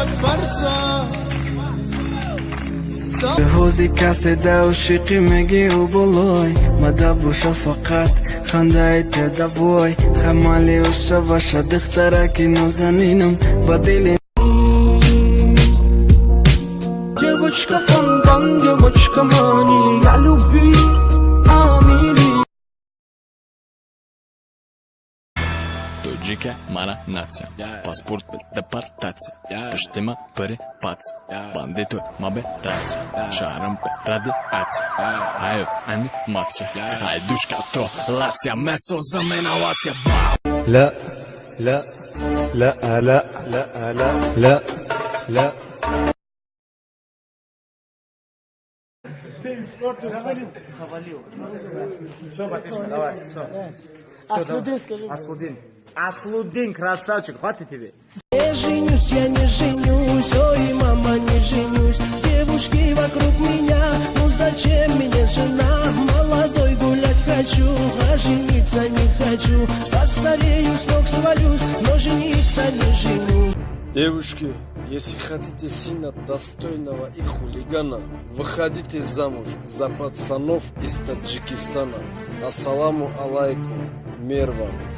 Творца. هوزی کسی دوشیقی میگی و بلوی مدب و شفقت خنده تدبوی خمالی و شوش دخترکی نوزنینم بدیلی Девочка фонтан, девочка мани, я любви, Амели. Тоджика мана нация, паспорт депортация, пештима пери пац, бандиту мабе рация, шарампе радиация, айо анимация, айдушка то лация, месо заменовация, لا لا لا لا لا لا لا لا Аслудин, красавчик, хватит тебе. Не женюсь, я не женюсь, ой, мама, не женюсь. Девушки вокруг меня, ну зачем мне жена? Молодой гулять хочу, а жениться не хочу. Постарею, с ног свалюсь, но жениться не женюсь. Девушки, если хотите сына достойного и хулигана, выходите замуж за пацанов из Таджикистана. Ассаламу алейкум, мир вам.